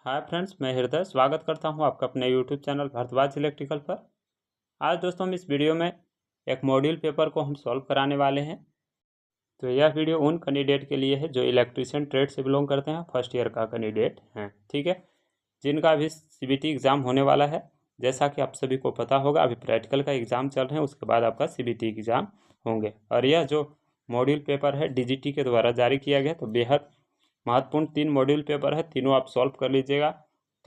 Hi friends, मैं हृदय स्वागत करता हूं आपका अपने यूट्यूब चैनल भारद्वाज इलेक्ट्रिकल पर। आज दोस्तों हम इस वीडियो में एक मॉड्यूल पेपर को हम सॉल्व कराने वाले हैं। तो यह वीडियो उन कैंडिडेट के लिए है जो इलेक्ट्रीशियन ट्रेड से बिलोंग करते हैं, फर्स्ट ईयर का कैंडिडेट हैं, ठीक है, जिनका अभी CBT एग्ज़ाम होने वाला है। जैसा कि आप सभी को पता होगा, अभी प्रैक्टिकल का एग्ज़ाम चल रहे हैं, उसके बाद आपका CBT एग्ज़ाम होंगे। और यह जो मॉड्यूल पेपर है DGT के द्वारा जारी किया गया, तो बेहद महत्वपूर्ण 3 मॉड्यूल पेपर है, तीनों आप सॉल्व कर लीजिएगा।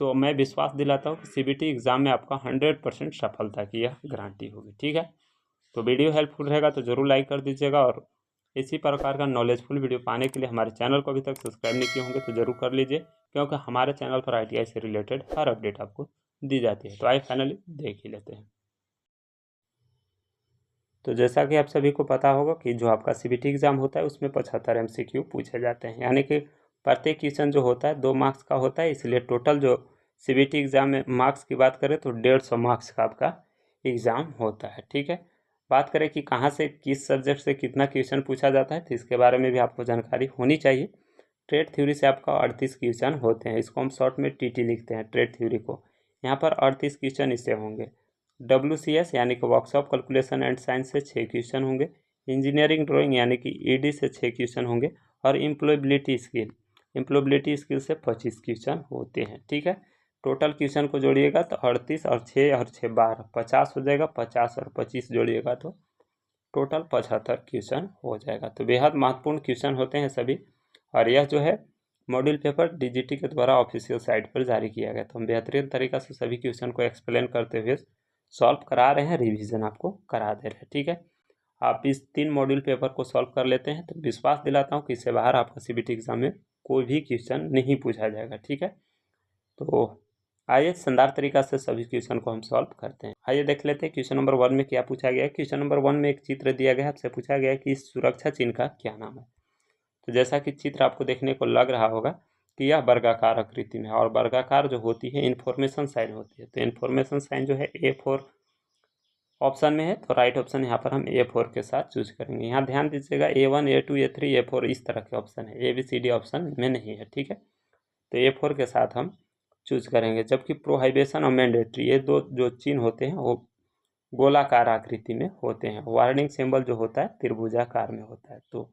तो मैं विश्वास दिलाता हूँ कि CBT एग्ज़ाम में आपका 100% सफलता की यह गारंटी होगी, ठीक है। तो वीडियो हेल्पफुल रहेगा तो ज़रूर लाइक कर दीजिएगा, और इसी प्रकार का नॉलेजफुल वीडियो पाने के लिए हमारे चैनल को अभी तक सब्सक्राइब नहीं किए होंगे तो ज़रूर कर लीजिए, क्योंकि हमारे चैनल पर ITI से रिलेटेड हर अपडेट आपको दी जाती है। तो आइए फाइनली देख ही लेते हैं। तो जैसा कि आप सभी को पता होगा कि जो आपका CBT एग्ज़ाम होता है उसमें 75 MCQ पूछे जाते हैं, यानी कि प्रत्येक क्वेश्चन जो होता है 2 मार्क्स का होता है। इसलिए टोटल जो CBT एग्ज़ाम में मार्क्स की बात करें तो 150 मार्क्स का आपका एग्ज़ाम होता है, ठीक है। बात करें कि कहाँ से किस सब्जेक्ट से कितना क्वेश्चन पूछा जाता है, तो इसके बारे में भी आपको जानकारी होनी चाहिए। ट्रेड थ्योरी से आपका 38 क्वेश्चन होते हैं, इसको हम शॉर्ट में TT लिखते हैं, ट्रेड थ्योरी को। यहाँ पर 38 क्वेश्चन इससे होंगे। WCS यानी कि वर्कशॉप कैलकुलेशन एंड साइंस से 6 क्वेश्चन होंगे। इंजीनियरिंग ड्राइंग यानी कि ED से 6 क्वेश्चन होंगे। और एम्प्लॉयबिलिटी स्किल से 25 क्वेश्चन होते हैं, ठीक है। टोटल क्वेश्चन को जोड़िएगा तो 38 और 6 और 6 12 50 हो जाएगा। 50 और 25 जोड़िएगा तो टोटल 75 क्वेश्चन हो जाएगा। तो बेहद महत्वपूर्ण क्वेश्चन होते हैं सभी। और यह जो है मॉड्यूल पेपर DGT के द्वारा ऑफिशियल साइट पर जारी किया गया। तो हम बेहतरीन तरीका से सभी क्वेश्चन को एक्सप्लेन करते हुए सॉल्व करा रहे हैं, रिवीजन आपको करा दे रहे हैं, ठीक है। आप इस 3 मॉड्यूल पेपर को सॉल्व कर लेते हैं तो विश्वास दिलाता हूँ कि इससे बाहर आपका CBT एग्जाम में कोई भी क्वेश्चन नहीं पूछा जाएगा, ठीक है। तो आइए शानदार तरीका से सभी क्वेश्चन को हम सॉल्व करते हैं। आइए देख लेते हैं क्वेश्चन नंबर 1 में क्या पूछा गया है। क्वेश्चन नंबर 1 में एक चित्र दिया गया है, आपसे पूछा गया है कि इस सुरक्षा चिन्ह का क्या नाम है। तो जैसा कि चित्र आपको देखने को लग रहा होगा कि यह वर्गाकार आकृति में है, और वर्गाकार जो होती है इन्फॉर्मेशन साइन होती है। तो इन्फॉर्मेशन साइन जो है A4 ऑप्शन में है, तो राइट ऑप्शन यहाँ पर हम A4 के साथ चूज करेंगे। यहाँ ध्यान दीजिएगा A1 A2 A3 A4 इस तरह के ऑप्शन है, ABCD ऑप्शन में नहीं है, ठीक है। तो A4 के साथ हम चूज करेंगे। जबकि प्रोहिबिशन और मैंडेटरी ये दो जो चिन्ह होते हैं वो गोलाकार आकृति में होते हैं। वार्निंग सिंबल जो होता है त्रिभुजाकार में होता है। तो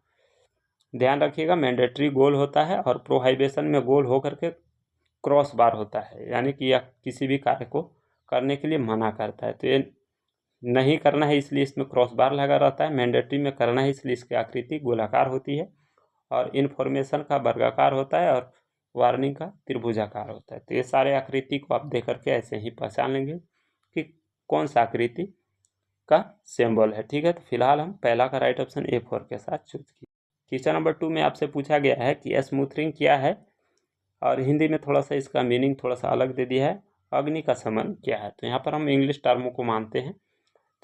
ध्यान रखिएगा, मैंडेटरी गोल होता है और प्रोहिबिशन में गोल होकर के क्रॉस बार होता है, यानी कि यह किसी भी कार्य को करने के लिए मना करता है। तो ये नहीं करना है इसलिए इसमें क्रॉस बार लगा रहता है। मैंडेटरी में करना है इसलिए इसकी आकृति गोलाकार होती है, और इन्फॉर्मेशन का वर्गाकार होता है, और वार्निंग का त्रिभुजाकार होता है। तो ये सारे आकृति को आप देख करके ऐसे ही पहचान लेंगे कि कौन सा आकृति का सिंबल है, ठीक है। तो फिलहाल हम पहला का राइट ऑप्शन A4 के साथ चूज किए। क्वेश्चन नंबर 2 में आपसे पूछा गया है कि स्मूथरिंग क्या है, और हिंदी में थोड़ा सा इसका मीनिंग थोड़ा सा अलग दे दिया है, अग्नि का शमन क्या है। तो यहाँ पर हम इंग्लिश टर्मों को मानते हैं।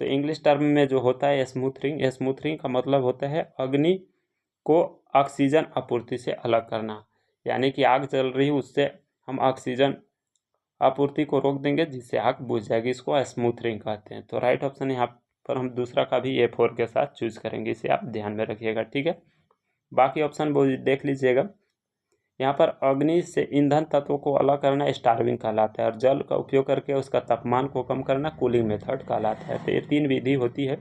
तो इंग्लिश टर्म में जो होता है स्मूथरिंग का मतलब होता है अग्नि को ऑक्सीजन आपूर्ति से अलग करना, यानी कि आग जल रही है उससे हम ऑक्सीजन आपूर्ति को रोक देंगे जिससे आग बुझ जाएगी, इसको स्मूथरिंग कहते हैं। तो राइट ऑप्शन यहाँ पर हम दूसरा का भी A4 के साथ चूज करेंगे, इसे आप ध्यान में रखिएगा, ठीक है। बाकी ऑप्शन वो देख लीजिएगा। यहाँ पर अग्नि से ईंधन तत्वों को अलग करना स्टार्विंग कहलाता है, और जल का उपयोग करके उसका तापमान को कम करना कूलिंग मेथड कहलाता है। तो ये 3 विधि होती है,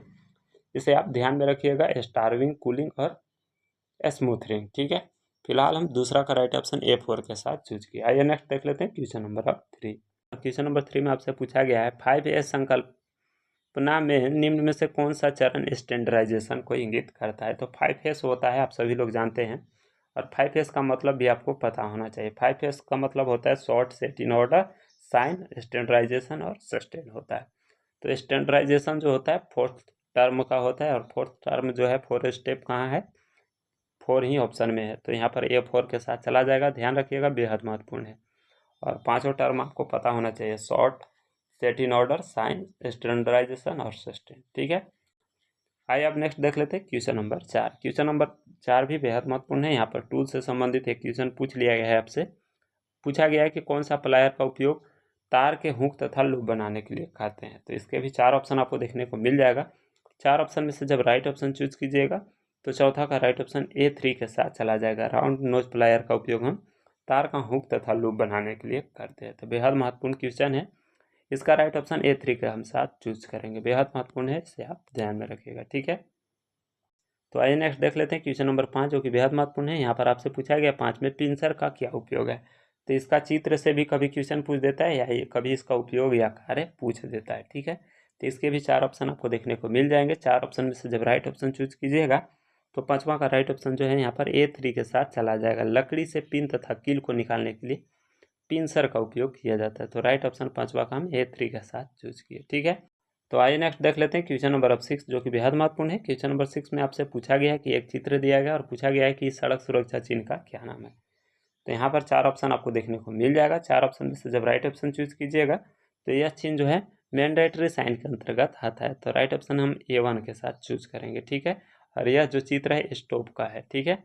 इसे आप ध्यान में रखिएगा, स्टार्विंग, कूलिंग और स्मूथरिंग, ठीक है। फिलहाल हम दूसरा का राइट ऑप्शन A4 के साथ चूज किया। आइए नेक्स्ट देख लेते हैं क्वेश्चन नंबर 3। क्वेश्चन नंबर 3 में आपसे पूछा गया है 5S संकल्पना में निम्न में से कौन सा चरण स्टैंडर्डाइजेशन को इंगित करता है। तो 5S होता है, आप सभी लोग जानते हैं, और 5S का मतलब भी आपको पता होना चाहिए। 5S का मतलब होता है short, set in order, sign, standardization और सस्टेन होता है। तो स्टैंडर्डाइजेशन जो होता है 4th टर्म का होता है, और 4th टर्म जो है 4 स्टेप कहाँ है, 4 ही ऑप्शन में है। तो यहाँ पर A4 के साथ चला जाएगा, ध्यान रखिएगा, बेहद महत्वपूर्ण है। और 5वां टर्म आपको पता होना चाहिए, short, set in order, sign, standardization और सस्टेन, ठीक है। आइए अब नेक्स्ट देख लेते हैं क्वेश्चन नंबर 4। क्वेश्चन नंबर 4 भी बेहद महत्वपूर्ण है। यहाँ पर टूल से संबंधित एक क्वेश्चन पूछ लिया गया है आपसे। पूछा गया है कि कौन सा प्लायर का उपयोग तार के हुक तथा लूप बनाने के लिए करते हैं। तो इसके भी 4 ऑप्शन आपको देखने को मिल जाएगा। 4 ऑप्शन में से जब राइट ऑप्शन चूज कीजिएगा तो चौथा का राइट ऑप्शन A3 के साथ चला जाएगा। राउंड नोज प्लायर का उपयोग हम तार का हुक तथा लूप बनाने के लिए करते हैं। तो बेहद महत्वपूर्ण क्वेश्चन है, इसका राइट ऑप्शन A3 का हम साथ चूज करेंगे। बेहद महत्वपूर्ण है, इसे आप ध्यान में रखिएगा, ठीक है। तो आइए नेक्स्ट देख लेते हैं क्वेश्चन नंबर 5, जो कि बेहद महत्वपूर्ण है। यहाँ पर आपसे पूछा गया 5 में पिंसर का क्या उपयोग है। तो इसका चित्र से भी कभी क्वेश्चन पूछ देता है या कभी इसका उपयोग या कार्य पूछ देता है, ठीक है। तो इसके भी 4 ऑप्शन आपको देखने को मिल जाएंगे। 4 ऑप्शन में से जब राइट ऑप्शन चूज कीजिएगा तो 5वां का राइट ऑप्शन जो है यहाँ पर A3 के साथ चला जाएगा। लकड़ी से पिन तथा कील को निकालने के लिए पिंसर का उपयोग किया जाता है। तो राइट ऑप्शन 5वां का हम A3 के साथ चूज किए, ठीक है। तो आइए नेक्स्ट देख लेते हैं क्वेश्चन नंबर 6, जो कि बेहद महत्वपूर्ण है। क्वेश्चन नंबर 6 में आपसे पूछा गया है कि एक चित्र दिया गया और पूछा गया है कि सड़क सुरक्षा चिन्ह का क्या नाम है। तो यहाँ पर 4 ऑप्शन आपको देखने को मिल जाएगा। 4 ऑप्शन में से जब राइट ऑप्शन चूज कीजिएगा तो यह चिन्ह जो है मैंडेटरी साइन के अंतर्गत आता है। तो राइट ऑप्शन हम A1 के साथ चूज करेंगे, ठीक है। और यह जो चित्र है स्टॉप का है, ठीक है।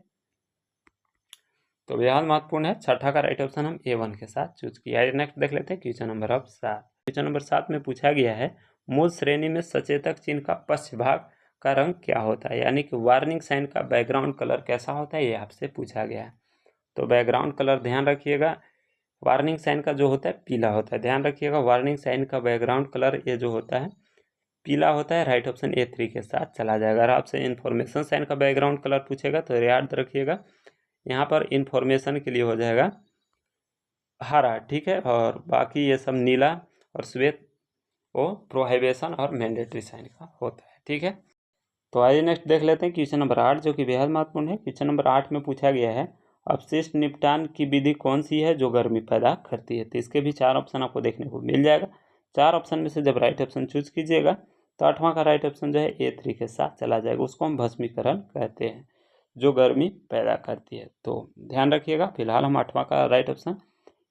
तो बेहद महत्वपूर्ण है। 6ठा का राइट ऑप्शन हम A1 के साथ चूज किया है। नेक्स्ट देख लेते हैं क्वेश्चन नंबर 7। क्वेश्चन नंबर 7 में पूछा गया है मूल श्रेणी में सचेतक चिन्ह का पश्च भाग का रंग क्या होता है, यानी कि वार्निंग साइन का बैकग्राउंड कलर कैसा होता है, ये आपसे पूछा गया है। तो बैकग्राउंड कलर ध्यान रखिएगा, वार्निंग साइन का जो होता है पीला होता है। ध्यान रखिएगा, वार्निंग साइन का बैकग्राउंड कलर ये जो होता है पीला होता है। राइट ऑप्शन A3 के साथ चला जाएगा। अगर आपसे इन्फॉर्मेशन साइन का बैकग्राउंड कलर पूछेगा तो याद रखिएगा यहाँ पर इन्फॉर्मेशन के लिए हो जाएगा हरा, ठीक है। और बाकी ये सब नीला और श्वेत वो प्रोहिबिशन और मैंडेटरी साइन का होता है, ठीक है। तो आइए नेक्स्ट देख लेते हैं क्वेश्चन नंबर 8, जो कि बेहद महत्वपूर्ण है। क्वेश्चन नंबर 8 में पूछा गया है अपशिष्ट निपटान की विधि कौन सी है जो गर्मी पैदा करती है। तो इसके भी 4 ऑप्शन आपको देखने को मिल जाएगा। 4 ऑप्शन में से जब राइट ऑप्शन चूज कीजिएगा तो 8वां का राइट ऑप्शन जो है A3 के साथ चला जाएगा। उसको हम भस्मीकरण कहते हैं, जो गर्मी पैदा करती है। तो ध्यान रखिएगा, फिलहाल हम 8वां का राइट ऑप्शन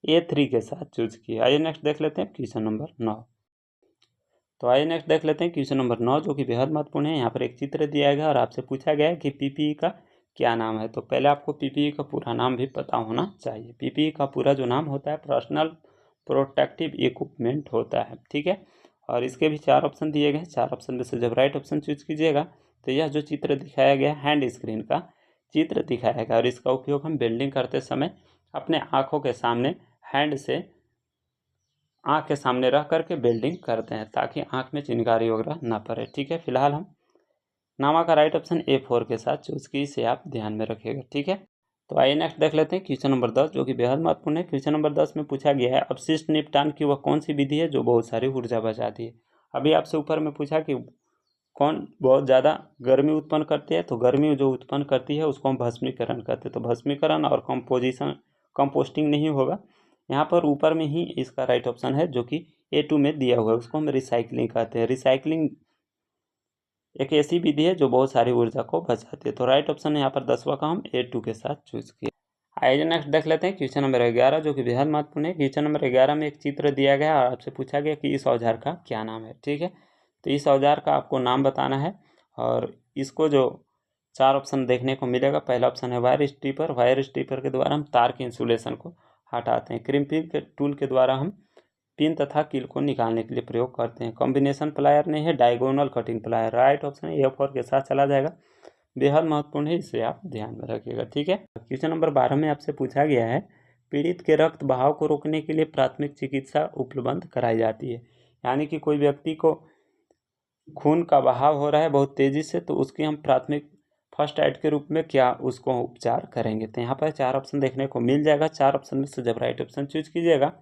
A3 के साथ चूज किए। आइए नेक्स्ट देख लेते हैं क्वेश्चन नंबर 9। तो आइए नेक्स्ट देख लेते हैं क्वेश्चन नंबर 9, जो कि बेहद महत्वपूर्ण है। यहाँ पर एक चित्र दिया गया और आपसे पूछा गया है कि PPE का क्या नाम है। तो पहले आपको PPE का पूरा नाम भी पता होना चाहिए। PPE का पूरा जो नाम होता है पर्सनल प्रोटेक्टिव इक्विपमेंट होता है, ठीक है। और इसके भी 4 ऑप्शन दिए गए हैं। 4 ऑप्शन में से जब राइट ऑप्शन चूज कीजिएगा तो यह जो चित्र दिखाया गया हैंड स्क्रीन का चित्र दिखाया गया और इसका उपयोग हम बिल्डिंग करते समय अपने आँखों के सामने हैंड से आँख के सामने रख करके बिल्डिंग करते हैं ताकि आँख में चिनगारी वगैरह ना पड़े, ठीक है। फिलहाल हम नामा का राइट ऑप्शन A4 के साथ चूज की, इसे आप ध्यान में रखिएगा, ठीक है। तो आइए नेक्स्ट देख लेते हैं क्वेश्चन नंबर 10, जो कि बेहद महत्वपूर्ण है। क्वेश्चन नंबर 10 में पूछा गया है अपशिष्ट निपटान की वह कौन सी विधि है जो बहुत सारी ऊर्जा बचाती है। अभी आपसे ऊपर में पूछा कि कौन बहुत ज़्यादा गर्मी उत्पन्न करती है। तो गर्मी जो उत्पन्न करती है उसको हम भस्मीकरण कहते हैं। तो भस्मीकरण और कंपोस्टिंग नहीं होगा। यहाँ पर ऊपर में ही इसका राइट ऑप्शन है जो कि A2 में दिया हुआ है, उसको हम रिसाइकलिंग कहते हैं। रिसाइकलिंग एक ऐसी विधि है जो बहुत सारी ऊर्जा को बचाती है। तो राइट ऑप्शन यहाँ पर 10वां का हम A2 के साथ चूज किए। आइए नेक्स्ट देख लेते हैं क्वेश्चन नंबर 11, जो कि बेहद महत्वपूर्ण है। क्वेश्चन नंबर 11 में एक चित्र दिया गया और आपसे पूछा गया कि इस औजार का क्या नाम है, ठीक है। तो इस औजार का आपको नाम बताना है और इसको जो 4 ऑप्शन देखने को मिलेगा, पहला ऑप्शन है वायर स्ट्रिपर। वायर स्ट्रिपर के द्वारा हम तार के इंसुलेशन को हटाते हैं। क्रिम्पिंग के टूल के द्वारा हम पिन तथा कील को निकालने के लिए प्रयोग करते हैं। कॉम्बिनेशन प्लायर नहीं है, diagonal cutting plier. Right option A4 के साथ चला जाएगा। बेहद महत्वपूर्ण है, इसे आप ध्यान में रखिएगा, ठीक है। क्वेश्चन नंबर 12 में आपसे पूछा गया है पीड़ित के रक्त बहाव को रोकने के लिए प्राथमिक चिकित्सा उपलब्ध कराई जाती है, यानी कि कोई व्यक्ति को खून का बहाव हो रहा है बहुत तेज़ी से, तो उसकी हम प्राथमिक फर्स्ट एड के रूप में क्या उसको उपचार करेंगे। तो यहाँ पर 4 ऑप्शन देखने को मिल जाएगा। 4 ऑप्शन में से जब राइट ऑप्शन चूज कीजिएगा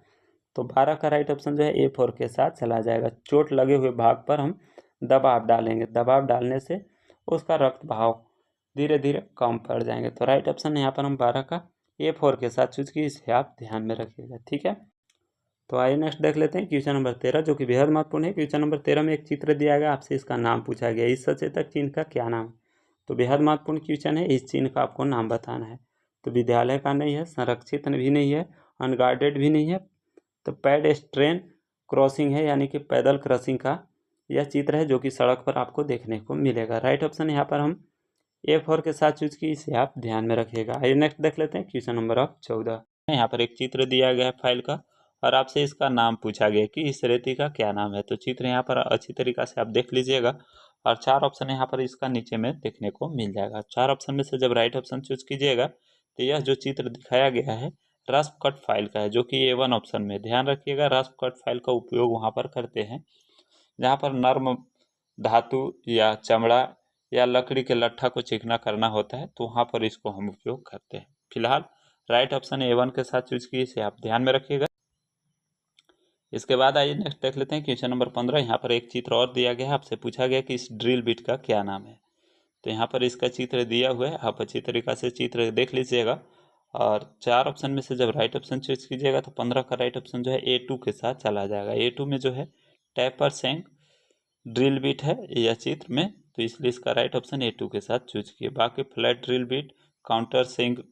तो 12 का राइट ऑप्शन जो है A4 के साथ चला जाएगा। चोट लगे हुए भाग पर हम दबाव डालेंगे, दबाव डालने से उसका रक्त बहाव धीरे धीरे कम पड़ जाएंगे। तो राइट ऑप्शन यहाँ पर हम 12 का A4 के साथ चूज की, इसे आप ध्यान में रखिएगा, ठीक है। तो आइए नेक्स्ट देख लेते हैं क्वेश्चन नंबर 13, जो कि बेहद महत्वपूर्ण है। क्वेश्चन नंबर 13 में एक चित्र दिया गया, आपसे इसका नाम पूछा गया। इस सचेतक चिन्ह का क्या नाम है। तो बेहद महत्वपूर्ण क्वेश्चन है, इस चिन्ह का आपको नाम बताना है। तो विद्यालय का नहीं है, संरक्षित भी नहीं है, अनगार्डेड भी नहीं है, तो पेडेस्ट्रियन क्रॉसिंग है, यानी कि पैदल क्रॉसिंग का यह चित्र है जो कि सड़क पर आपको देखने को मिलेगा। राइट ऑप्शन यहाँ पर हम A4 के साथ चूज की, इसे आप ध्यान में रखिएगा। आइए नेक्स्ट देख लेते हैं क्वेश्चन नंबर 14। यहाँ पर एक चित्र दिया गया है फाइल का और आपसे इसका नाम पूछा गया कि इस रेती का क्या नाम है। तो चित्र यहाँ पर अच्छी तरीक़ा से आप देख लीजिएगा और 4 ऑप्शन यहाँ पर इसका नीचे में देखने को मिल जाएगा। 4 ऑप्शन में से जब राइट ऑप्शन चूज कीजिएगा तो यह जो चित्र दिखाया गया है रस्प कट फाइल का है, जो कि A1 ऑप्शन में। ध्यान रखिएगा, रस्प कट फाइल का उपयोग वहाँ पर करते हैं जहाँ पर नर्म धातु या चमड़ा या लकड़ी के लट्ठा को चिकना करना होता है, तो वहाँ पर इसको हम उपयोग करते हैं। फिलहाल राइट ऑप्शन A1 के साथ चूज किए, इसे आप ध्यान में रखिएगा। इसके बाद आइए नेक्स्ट देख लेते हैं क्वेश्चन नंबर 15। यहाँ पर एक चित्र और दिया गया है, आपसे पूछा गया कि इस ड्रिल बिट का क्या नाम है। तो यहाँ पर इसका चित्र दिया हुआ है, आप अच्छी तरीक़ा से चित्र देख लीजिएगा और 4 ऑप्शन में से जब राइट ऑप्शन चूज कीजिएगा तो 15 का राइट ऑप्शन जो है A2 के साथ चला जाएगा। A2 में जो है टैपर सेंक ड्रिल बिट है यह चित्र में, तो इसलिए इसका राइट ऑप्शन A2 के साथ चूज किए। बाकी फ्लैट ड्रिल बिट, काउंटर सेंक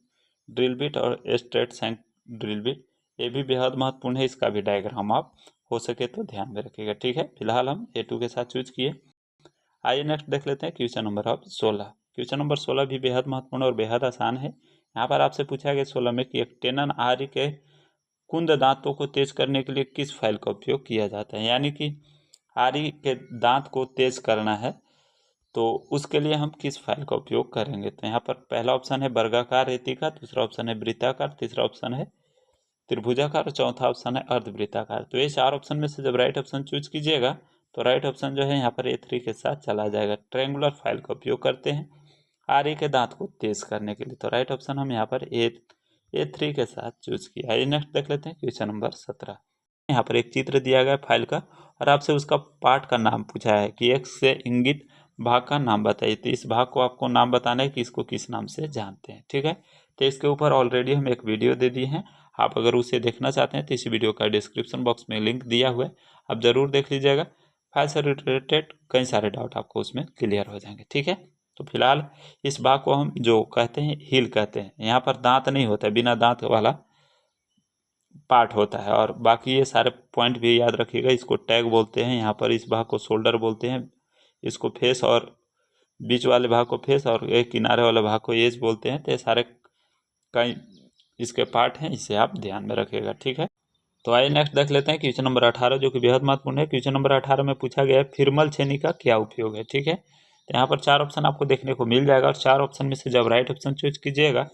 ड्रिल बिट और स्ट्रेट सेंक ड्रिल बिट, ये भी बेहद महत्वपूर्ण है, इसका भी डायग्राम आप हो सके तो ध्यान में रखिएगा। ठीक है, फिलहाल हम A2 के साथ चूज किए। आइए नेक्स्ट देख लेते हैं क्वेश्चन नंबर अब 16। क्वेश्चन नंबर 16 भी बेहद महत्वपूर्ण और बेहद आसान है। यहाँ पर आपसे पूछा गया 16 में कि एक टेनन आरी के कुंद दांतों को तेज करने के लिए किस फाइल का उपयोग किया जाता है। यानी कि आरी के दांत को तेज करना है तो उसके लिए हम किस फाइल का उपयोग करेंगे। तो यहाँ पर पहला ऑप्शन है वर्गाकार रेतिका, दूसरा ऑप्शन है वृत्ताकार, तीसरा ऑप्शन है त्रिभुजाकार और चौथा ऑप्शन है अर्धवृत्ताकार। तो ये 4 ऑप्शन में से जब राइट ऑप्शन चूज कीजिएगा तो राइट ऑप्शन जो है यहाँ पर A3 के साथ चला जाएगा। ट्रायंगुलर फाइल का उपयोग करते हैं आरी के दांत को तेज करने के लिए, तो राइट ऑप्शन हम यहाँ पर A3 के साथ चूज किया। आइए नेक्स्ट देख लेते हैं क्वेश्चन नंबर 17। यहाँ पर एक चित्र दिया गया फाइल का और आपसे उसका पार्ट का नाम पूछा है कि X से इंगित भाग का नाम बताइए। तो इस भाग को आपको नाम बताना है कि इसको किस नाम से जानते हैं। ठीक है, तो इसके ऊपर ऑलरेडी हम एक वीडियो दे दिए हैं, आप अगर उसे देखना चाहते हैं तो इस वीडियो का डिस्क्रिप्शन बॉक्स में लिंक दिया हुआ है, आप ज़रूर देख लीजिएगा। फाइल से रिलेटेड कई सारे डाउट आपको उसमें क्लियर हो जाएंगे। ठीक है, तो फिलहाल इस भाग को हम जो कहते हैं हील कहते हैं। यहाँ पर दांत नहीं होता है, बिना दांत वाला पार्ट होता है। और बाकी ये सारे पॉइंट भी याद रखिएगा। इसको टैग बोलते हैं, यहाँ पर इस भाग को शोल्डर बोलते हैं, इसको फेस और बीच वाले भाग को फेस और एक किनारे वाले भाग को एज बोलते हैं। तो ये सारे कई इसके पार्ट हैं, इसे आप ध्यान में रखिएगा। ठीक है, तो आइए नेक्स्ट देख लेते हैं क्वेश्चन नंबर 18, जो कि बेहद महत्वपूर्ण है। क्वेश्चन नंबर 18 में पूछा गया है फिरमल छेनी का क्या उपयोग है। ठीक है, तो यहाँ पर 4 ऑप्शन आपको देखने को मिल जाएगा और 4 ऑप्शन में से जब राइट ऑप्शन चूज कीजिएगा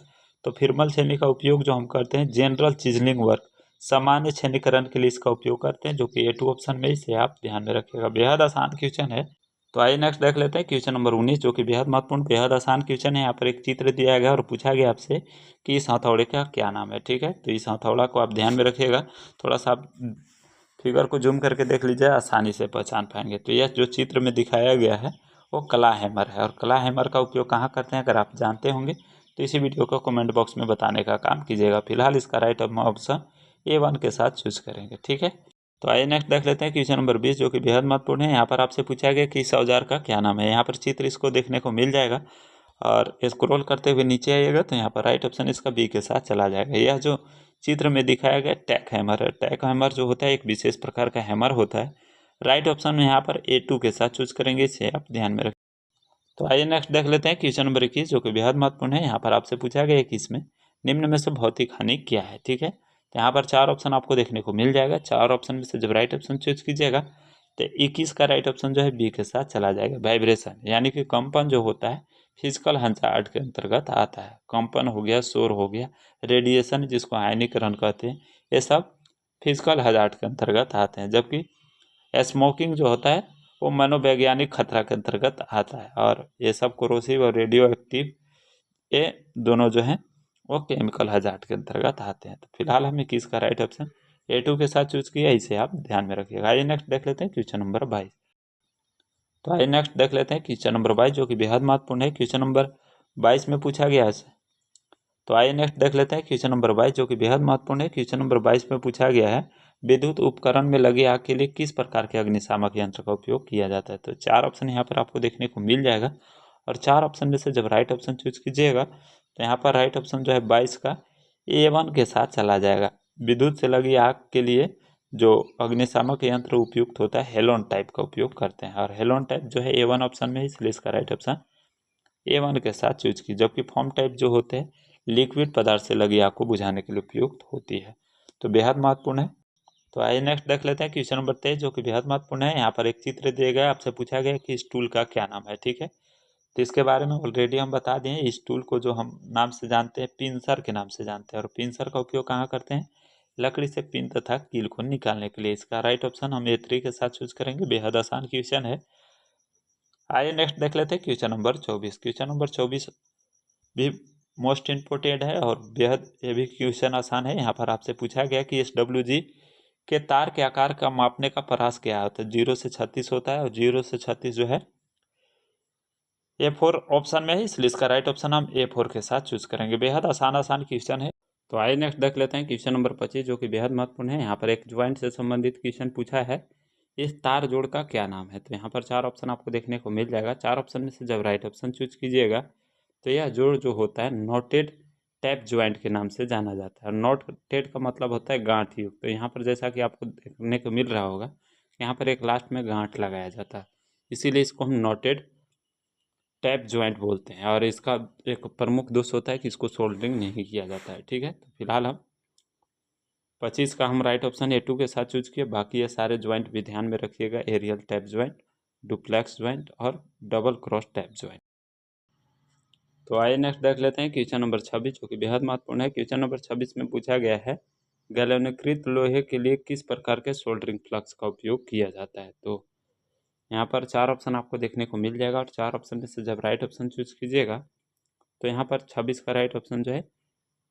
तो फिरमल छेनी का उपयोग जो हम करते हैं जनरल चिजलिंग वर्क, सामान्य छेनीकरण के लिए इसका उपयोग करते हैं, जो कि A2 ऑप्शन में, इसे आप ध्यान में रखिएगा। बेहद आसान क्वेश्चन है। तो आइए नेक्स्ट देख लेते हैं क्वेश्चन नंबर 19, जो कि बेहद महत्वपूर्ण बेहद आसान क्वेश्चन है। यहाँ पर एक चित्र दिया गया और पूछा गया आपसे कि इस हथौड़े का क्या नाम है। ठीक है, तो इस हथौड़ा को आप ध्यान में रखिएगा, थोड़ा सा आप फिगर को जूम करके देख लीजिए, आसानी से पहचान पाएंगे। तो यह जो चित्र में दिखाया गया है वो कला हैमर है, और कला हैमर का उपयोग कहाँ करते हैं अगर आप जानते होंगे तो इसी वीडियो को कमेंट बॉक्स में बताने का काम कीजिएगा। फिलहाल इसका राइट ऑप्शन A1 के साथ चूज करेंगे। ठीक है, तो आइए नेक्स्ट देख लेते हैं क्वेश्चन नंबर 20, जो कि बेहद महत्वपूर्ण है। यहाँ पर आपसे पूछा गया कि इस औजार का क्या नाम है। यहाँ पर चित्र इसको देखने को मिल जाएगा और स्क्रॉल करते हुए नीचे आइएगा तो यहाँ पर राइट ऑप्शन इसका B के साथ चला जाएगा। यह जो चित्र में दिखाया गया टैक हैमर है। टैक हैमर जो होता है एक विशेष प्रकार का हैमर होता है। राइट ऑप्शन में यहाँ पर A2 के साथ चूज करेंगे, इसे आप ध्यान में रखें। तो आइए नेक्स्ट देख लेते हैं क्वेश्चन नंबर 21, जो कि बेहद महत्वपूर्ण है। यहाँ पर आपसे पूछा गया कि इसमें निम्न में से भौतिक हानि क्या है। ठीक है, तो यहाँ पर 4 ऑप्शन आपको देखने को मिल जाएगा। 4 ऑप्शन में से जब राइट ऑप्शन चूज कीजिएगा तो 21 का राइट ऑप्शन जो है B के साथ चला जाएगा। वाइब्रेशन यानी कि कंपन जो होता है फिजिकल हजार्ड के अंतर्गत आता है। कंपन हो गया, शोर हो गया, रेडिएशन जिसको आयनीकरण कहते हैं, ये सब फिजिकल हजार्ड के अंतर्गत आते हैं। जबकि स्मोकिंग जो होता है वो मनोवैज्ञानिक खतरा के अंतर्गत आता है। और ये सब कोरोसिव और रेडियो एक्टिव, ये दोनों जो हैं वो केमिकल हजार्ड के अंतर्गत आते हैं। तो फिलहाल हमें किसका राइट ऑप्शन A2 के साथ चूज किया, इसे आप ध्यान में रखिएगा। आइए नेक्स्ट देख लेते हैं क्वेश्चन नंबर 22। तो आइए नेक्स्ट देख लेते हैं क्वेश्चन नंबर 22, जो कि बेहद महत्वपूर्ण है। क्वेश्चन नंबर 22 में पूछा गया है। तो आइए नेक्स्ट देख लेते हैं क्वेश्चन नंबर 22, जो कि बेहद महत्वपूर्ण है। क्वेश्चन नंबर 22 में पूछा गया है विद्युत उपकरण में लगी आग के लिए किस प्रकार के अग्निशामक यंत्र का उपयोग किया जाता है। तो 4 ऑप्शन यहाँ पर आपको देखने को मिल जाएगा और 4 ऑप्शन में से जब राइट ऑप्शन चूज कीजिएगा तो यहाँ पर राइट ऑप्शन जो है 22 का A1 के साथ चला जाएगा। विद्युत से लगी आग के लिए जो अग्निशामक यंत्र उपयुक्त होता है हेलोन टाइप का उपयोग करते हैं, और हेलोन टाइप जो है A1 ऑप्शन में, इसलिए इसका राइट ऑप्शन A1 के साथ चूज की। जबकि फॉर्म टाइप जो होते हैं लिक्विड पदार्थ से लगी आग को बुझाने के लिए उपयुक्त होती है। तो बेहद महत्वपूर्ण है। तो आइए नेक्स्ट देख लेते हैं क्वेश्चन नंबर 23, जो कि बेहद महत्वपूर्ण है। यहाँ पर एक चित्र दिया गया, आपसे पूछा गया कि इस टूल का क्या नाम है। ठीक है, तो इसके बारे में ऑलरेडी हम बता दिए हैं। इस टूल को जो हम नाम से जानते हैं पिंसर के नाम से जानते हैं, और पिंसर का उपयोग कहाँ करते हैं? लकड़ी से पिन तथा कील को निकालने के लिए। इसका राइट ऑप्शन हम A3 के साथ चूज करेंगे। बेहद आसान क्वेश्चन है। आइए नेक्स्ट देख लेते हैं क्वेश्चन नंबर 24। क्वेश्चन नंबर 24 भी मोस्ट इम्पोर्टेंट है और बेहद ये भी क्वेश्चन आसान है। यहाँ पर आपसे पूछा गया कि SWG के तार के आकार का मापने का प्रयास क्या होता है? 0 से 36 होता है, और 0 से 36 जो है A4 ऑप्शन में है, इसलिए इसका राइट ऑप्शन हम A4 के साथ चूज करेंगे। बेहद आसान क्वेश्चन है। तो आइए नेक्स्ट देख लेते हैं क्वेश्चन नंबर 25, जो कि बेहद महत्वपूर्ण है। यहाँ पर एक ज्वाइंट से संबंधित क्वेश्चन पूछा है। इस तार जोड़ का क्या नाम है? तो यहाँ पर 4 ऑप्शन आपको देखने को मिल जाएगा। 4 ऑप्शन में से जब राइट ऑप्शन चूज कीजिएगा तो यह जोड़ जो होता है नॉटेड टैप ज्वाइंट के नाम से जाना जाता है। नॉटेड का मतलब होता है गांठ युक्त। तो यहाँ पर जैसा कि आपको देखने को मिल रहा होगा, यहाँ पर एक लास्ट में गांठ लगाया जाता है, इसीलिए इसको हम नॉटेड टैप ज्वाइंट बोलते हैं। और इसका एक प्रमुख दोष होता है कि इसको सोल्डरिंग नहीं किया जाता है। ठीक है, तो फिलहाल हम 25 का हम राइट ऑप्शन A2 के साथ चूज किए। बाकी ये सारे ज्वाइंट भी ध्यान में रखिएगा। Aerial tap joint, duplex joint और डबल क्रॉस टैप ज्वाइंट। तो आइए नेक्स्ट देख लेते हैं क्वेश्चन नंबर 26, जो कि बेहद महत्वपूर्ण है। क्वेश्चन नंबर 26 में पूछा गया है गैल्वेनीकृत लोहे के लिए किस प्रकार के सोल्डरिंग फ्लक्स का उपयोग किया जाता है? तो यहाँ पर 4 ऑप्शन आपको देखने को मिल जाएगा, और 4 ऑप्शन में से जब राइट ऑप्शन चूज कीजिएगा तो यहाँ पर 26 का राइट ऑप्शन जो है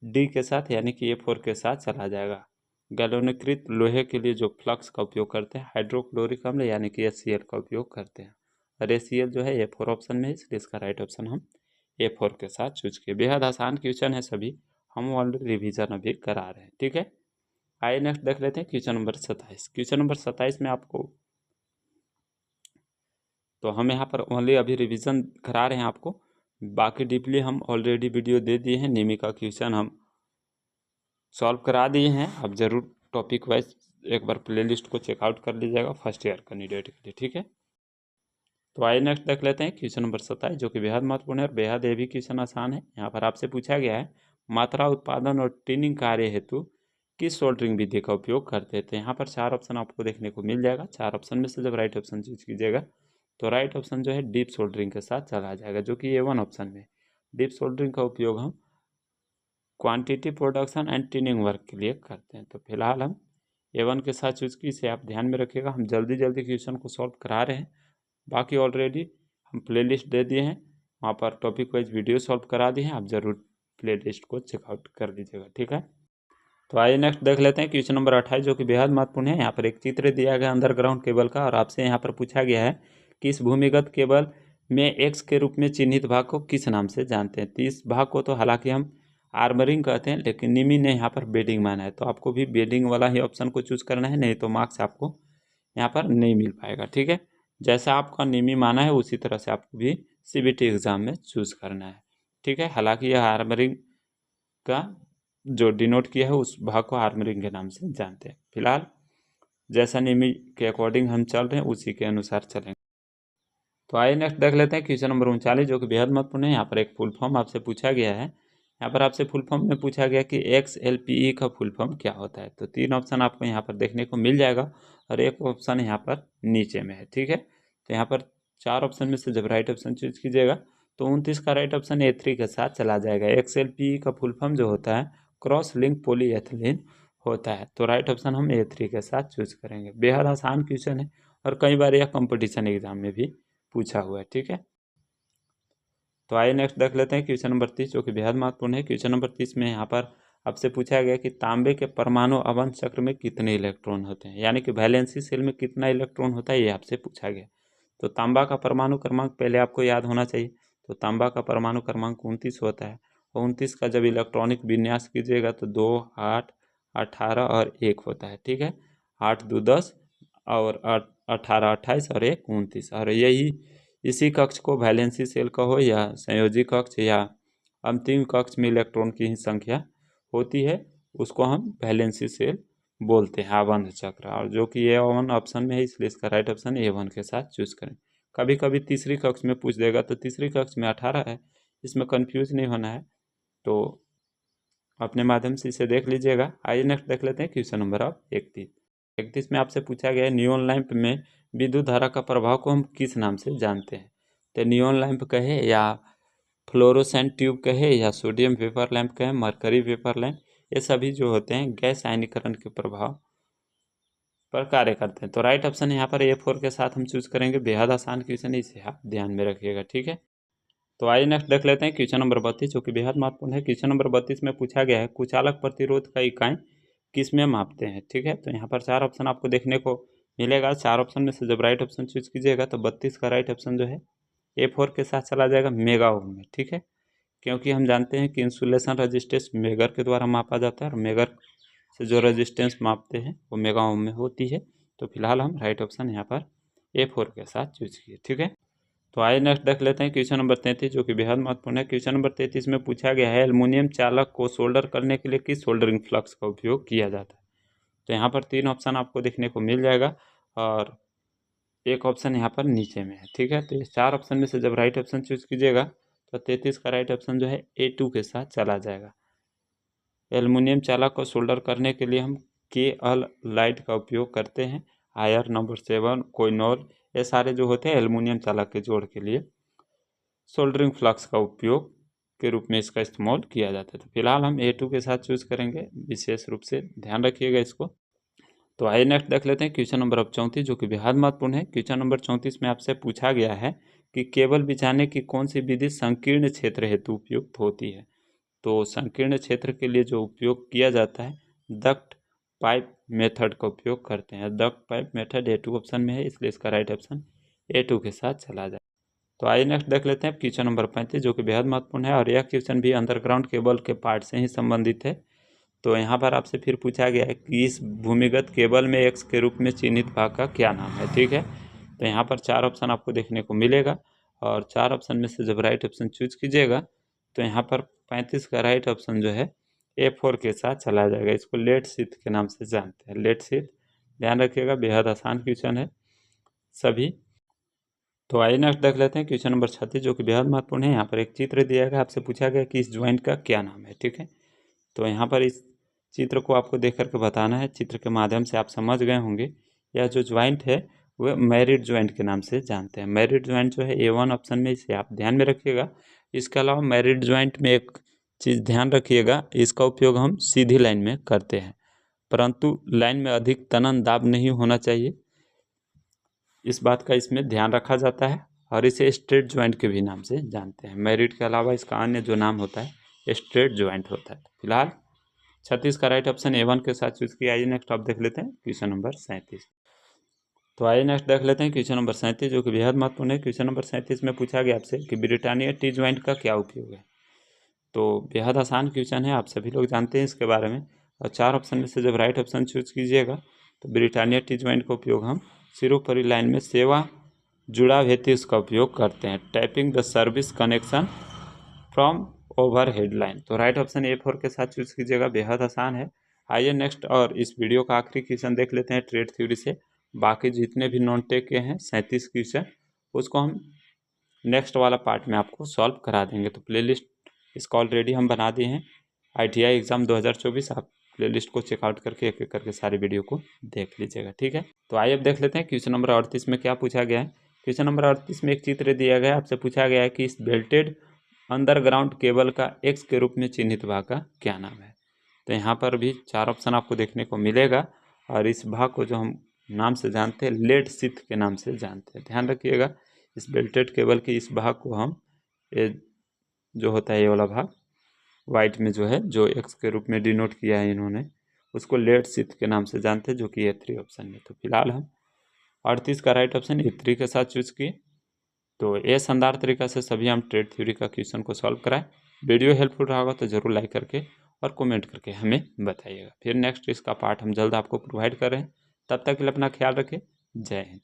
D के साथ यानी कि A4 के साथ चला जाएगा। गैल्वेनीकृत लोहे के लिए जो फ्लक्स का उपयोग करते हैं हाइड्रोक्लोरिक अम्ल यानी कि HCl का उपयोग करते हैं, और HCl जो है A4 ऑप्शन में है, इसलिए इसका राइट ऑप्शन हम A4 के साथ चूज किए। बेहद आसान क्वेश्चन है सभी, हम ऑलरेडी रिवीजन अभी करा रहे हैं। ठीक है, आइए नेक्स्ट देख लेते हैं क्वेश्चन नंबर 27। क्वेश्चन नंबर 27 में आपको, तो हम यहाँ पर ओनली अभी रिवीजन करा रहे हैं आपको, बाकी डीपली हम ऑलरेडी वीडियो दे दिए हैं। निमी का क्वेश्चन हम सॉल्व करा दिए हैं। अब ज़रूर टॉपिक वाइज एक बार प्लेलिस्ट को चेकआउट कर लीजिएगा फर्स्ट ईयर कैंडिडेट के लिए। ठीक है, तो आइए नेक्स्ट देख लेते हैं क्वेश्चन नंबर 27, जो कि बेहद महत्वपूर्ण है और बेहद ये भी क्वेश्चन आसान है। यहाँ पर आपसे पूछा गया है मात्रा उत्पादन और ट्यूनिंग कार्य हेतु किस सोल्डरिंग विधि का उपयोग करते थे? यहाँ पर 4 ऑप्शन आपको देखने को मिल जाएगा। 4 ऑप्शन में से जब राइट ऑप्शन चूज कीजिएगा तो राइट ऑप्शन जो है डीप सोल्डरिंग के साथ चला जाएगा, जो कि A1 ऑप्शन में। डीप सोल्डरिंग का उपयोग हम quantity production and tuning work के लिए करते हैं। तो फिलहाल हम A1 के साथ चूज की, इसे आप ध्यान में रखिएगा। हम जल्दी जल्दी क्वेश्चन को सॉल्व करा रहे हैं, बाकी ऑलरेडी हम प्लेलिस्ट दे दिए हैं, वहाँ पर टॉपिक वाइज वीडियो सॉल्व करा दिए हैं। आप ज़रूर प्लेलिस्ट को चेकआउट कर लीजिएगा। ठीक है, तो आइए नेक्स्ट देख लेते हैं क्वेश्चन नंबर 28, जो कि बेहद महत्वपूर्ण है। यहाँ पर एक चित्र दिया गया अंडरग्राउंड केबल का, और आपसे यहाँ पर पूछा गया है कि इस भूमिगत केबल में X के रूप में चिन्हित भाग को किस नाम से जानते हैं? तो इस भाग को तो हालांकि हम आर्मरिंग कहते हैं, लेकिन निमी ने यहाँ पर बेडिंग माना है, तो आपको भी बेडिंग वाला ही ऑप्शन को चूज करना है, नहीं तो मार्क्स आपको यहाँ पर नहीं मिल पाएगा। ठीक है, जैसा आपका निमी माना है उसी तरह से आपको भी CBT एग्ज़ाम में चूज करना है। ठीक है, हालांकि यह आर्मरिंग का जो डिनोट किया है उस भाग को आर्मरिंग के नाम से जानते हैं। फिलहाल जैसा निमी के अकॉर्डिंग हम चल रहे हैं उसी के अनुसार चलेंगे। तो आइए नेक्स्ट देख लेते हैं क्वेश्चन नंबर 39, जो कि बेहद महत्वपूर्ण है। यहाँ पर एक फुल फॉर्म आपसे पूछा गया है। यहाँ पर आपसे फुल फॉर्म में पूछा गया कि XLPE का फुल फॉर्म क्या होता है? तो 3 ऑप्शन आपको यहाँ पर देखने को मिल जाएगा, और एक ऑप्शन यहाँ पर नीचे में है। ठीक है, तो यहाँ पर 4 ऑप्शन में से जब राइट ऑप्शन चूज कीजिएगा तो 29 का राइट ऑप्शन A3 के साथ चला जाएगा। XLPE का फुल फॉर्म जो होता है क्रॉस लिंक पॉलीएथिलीन होता है, तो राइट ऑप्शन हम A3 के साथ चूज करेंगे। बेहद आसान क्वेश्चन है, और कई बार यह कंपटीशन एग्जाम में भी पूछा हुआ है। ठीक है, तो आइए नेक्स्ट देख लेते हैं क्वेश्चन नंबर 30, जो कि बेहद महत्वपूर्ण है। क्वेश्चन नंबर 30 में यहाँ पर आपसे पूछा गया कि तांबे के परमाणु अवंत चक्र में कितने इलेक्ट्रॉन होते हैं, यानी कि वैलेंसी सेल में कितना इलेक्ट्रॉन होता है, ये आपसे पूछा गया। तो तांबा का परमाणु क्रमांक पहले आपको याद होना चाहिए। तो तांबा का परमाणु क्रमांक 29 होता है, और 29 का जब इलेक्ट्रॉनिक विन्यास कीजिएगा तो 2, 8, 18 और 1 होता है। ठीक है, 8, 2, 10 और 18, 28 और 1, 29। और यही इसी कक्ष को वैलेंसी सेल कहो या संयोजी कक्ष या अंतिम कक्ष में इलेक्ट्रॉन की ही संख्या होती है, उसको हम वैलेंसी सेल बोलते हैं, आबंध चक्र। और जो कि A1 ऑप्शन में है, इसलिए इसका राइट ऑप्शन A1 के साथ चूज करें। कभी कभी तीसरी कक्ष में पूछ देगा, तो तीसरी कक्ष में 18 है, इसमें कंफ्यूज नहीं होना है, तो अपने माध्यम से इसे देख लीजिएगा। आइए नेक्स्ट देख लेते हैं क्वेश्चन नंबर 31 में आपसे पूछा गया है नियॉन लैंप में विद्युत धारा का प्रभाव को हम किस नाम से जानते हैं? तो नियॉन लैंप कहे या फ्लोरोसेंट ट्यूब कहे या सोडियम वेपर लैंप कहे, मरकरी वेपर लैंप, ये सभी जो होते हैं गैस आयनीकरण के प्रभाव पर कार्य करते हैं। तो राइट ऑप्शन यहाँ पर A4 के साथ हम चूज करेंगे। बेहद आसान क्वेश्चन है, इसे आप ध्यान में रखिएगा, ठीक है। तो आइए नेक्स्ट देख लेते हैं क्वेश्चन नंबर 32, जो कि बेहद महत्वपूर्ण है। क्वेश्चन नंबर 32 में पूछा गया है कुचालक प्रतिरोध का इकाई किस में मापते हैं, ठीक है। तो यहाँ पर 4 ऑप्शन आपको देखने को मिलेगा। 4 ऑप्शन में से जब राइट ऑप्शन चूज कीजिएगा तो 32 का राइट ऑप्शन जो है A4 के साथ चला जाएगा, मेगा ओम में, ठीक है। क्योंकि हम जानते हैं कि इंसुलेशन रजिस्टेंस मेगर के द्वारा मापा जाता है और मेगर से जो रजिस्टेंस मापते हैं वो मेगा ओम में होती है। तो फिलहाल हम राइट ऑप्शन यहाँ पर A4 के साथ चूज किए, ठीक है। तो आइए नेक्स्ट देख लेते हैं क्वेश्चन नंबर 33, जो कि बेहद महत्वपूर्ण है। क्वेश्चन नंबर 33 में पूछा गया है एल्युमिनियम चालक को सोल्डर करने के लिए किस सोल्डरिंग फ्लक्स का उपयोग किया जाता है। तो यहाँ पर 3 ऑप्शन आपको देखने को मिल जाएगा और एक ऑप्शन यहाँ पर नीचे में है, ठीक है। तो ये 4 ऑप्शन में से जब राइट ऑप्शन चूज कीजिएगा तो 33 का राइट ऑप्शन जो है A2 के साथ चला जाएगा। एल्युमिनियम चालक को सोल्डर करने के लिए हम KL लाइट का उपयोग करते हैं। आयर नंबर 7, कोइनोल, ये सारे जो होते हैं एल्युमिनियम चालक के जोड़ के लिए सोल्डरिंग फ्लक्स का उपयोग के रूप में इसका इस्तेमाल किया जाता है। तो फिलहाल हम A2 के साथ चूज करेंगे, विशेष रूप से ध्यान रखिएगा इसको। तो आइए नेक्स्ट देख लेते हैं क्वेश्चन नंबर 34, जो कि बेहद महत्वपूर्ण है। क्वेश्चन नंबर 34 में आपसे पूछा गया है कि केबल बिछाने की कौन सी विधि संकीर्ण क्षेत्र हेतु उपयुक्त होती है। तो संकीर्ण क्षेत्र के लिए जो उपयोग किया जाता है डक्ट पाइप मेथड का उपयोग करते हैं। Duct pipe method A2 option में है, इसलिए इसका राइट ऑप्शन A2 के साथ चला जाए। तो आइए नेक्स्ट देख लेते हैं क्वेश्चन नंबर 35, जो कि बेहद महत्वपूर्ण है और यह क्वेश्चन भी अंडरग्राउंड केबल के पार्ट से ही संबंधित है। तो यहाँ पर आपसे फिर पूछा गया है कि इस भूमिगत केबल में X के रूप में चिन्हित भाग का क्या नाम है, ठीक है। तो यहाँ पर 4 ऑप्शन आपको देखने को मिलेगा और 4 ऑप्शन में से जब राइट ऑप्शन चूज कीजिएगा तो यहाँ पर 35 का राइट ऑप्शन जो है A4 के साथ चला जाएगा। इसको लेड शीथ के नाम से जानते हैं, लेड शीथ, ध्यान रखिएगा, बेहद आसान क्वेश्चन है सभी। तो आइए नेक्स्ट देख लेते हैं क्वेश्चन नंबर 36, जो कि बेहद महत्वपूर्ण है। यहाँ पर एक चित्र दिया गया, आपसे पूछा गया कि इस ज्वाइंट का क्या नाम है, ठीक है। तो यहाँ पर इस चित्र को आपको देख करके बताना है। चित्र के माध्यम से आप समझ गए होंगे यह जो ज्वाइंट है वह मैरिड ज्वाइंट के नाम से जानते हैं। मैरिड ज्वाइंट जो है A1 ऑप्शन में, इसे आप ध्यान में रखिएगा। इसके अलावा मैरिड ज्वाइंट में एक चीज़ ध्यान रखिएगा, इसका उपयोग हम सीधी लाइन में करते हैं, परंतु लाइन में अधिक तनन दाब नहीं होना चाहिए, इस बात का इसमें ध्यान रखा जाता है और इसे स्ट्रेट ज्वाइंट के भी नाम से जानते हैं। मैरिड के अलावा इसका अन्य जो नाम होता है स्ट्रेट ज्वाइंट होता है। फिलहाल 36 का राइट ऑप्शन A1 के साथ चूज किया। आइए नेक्स्ट आप देख लेते हैं क्वेश्चन नंबर 37। तो आइए नेक्स्ट देख लेते हैं क्वेश्चन नंबर 37, जो कि बेहद महत्वपूर्ण है। क्वेश्चन नंबर 37 में पूछा गया आपसे कि ब्रिटानिया टी ज्वाइंट का क्या उपयोग है। तो बेहद आसान क्वेश्चन है, आप सभी लोग जानते हैं इसके बारे में। और 4 ऑप्शन में से जब राइट ऑप्शन चूज कीजिएगा तो ब्रिटानिया टी ज्वाइंट का उपयोग हम सिरोपरी लाइन में सेवा जुड़ाव हेतु इसका उपयोग करते हैं। Tapping the service connection from over headline. तो राइट ऑप्शन A4 के साथ चूज कीजिएगा, बेहद आसान है। आइए नेक्स्ट और इस वीडियो का आखिरी क्वेश्चन देख लेते हैं ट्रेड थ्योरी से। बाकी जितने भी नॉन टेक के हैं 37 क्वेश्चन, उसको हम नेक्स्ट वाला पार्ट में आपको सॉल्व करा देंगे। तो प्लेलिस्ट इसका ऑलरेडी हम बना दिए हैं, ITI एग्ज़ाम 2024, आप प्लेलिस्ट को चेकआउट करके एक एक करके सारे वीडियो को देख लीजिएगा, ठीक है। तो आइए अब देख लेते हैं क्वेश्चन नंबर 38 में क्या पूछा गया है। क्वेश्चन नंबर 38 में एक चित्र दिया गया है, आपसे पूछा गया है कि इस बेल्टेड अंडरग्राउंड केबल का X के रूप में चिन्हित भाग का क्या नाम है। तो यहाँ पर भी 4 ऑप्शन आपको देखने को मिलेगा और इस भाग को जो हम नाम से जानते हैं लेड शीथ के नाम से जानते हैं। ध्यान रखिएगा, इस बेल्टेड केबल के इस भाग को हम जो होता है ये वाला भाग वाइट में जो है, जो X के रूप में डिनोट किया है इन्होंने, उसको लेड शीथ के नाम से जानते हैं, जो कि A3 ऑप्शन में। तो फिलहाल हम 38 का राइट ऑप्शन A3 के साथ चूज किए। तो ये शानदार तरीका से सभी हम ट्रेड थ्योरी का क्वेश्चन को सॉल्व कराएं। वीडियो हेल्पफुल रहा होगा तो ज़रूर लाइक करके और कमेंट करके हमें बताइएगा। फिर नेक्स्ट इसका पार्ट हम जल्द आपको प्रोवाइड कर रहे हैं, तब तक के लिए अपना ख्याल रखें। जय हिंद।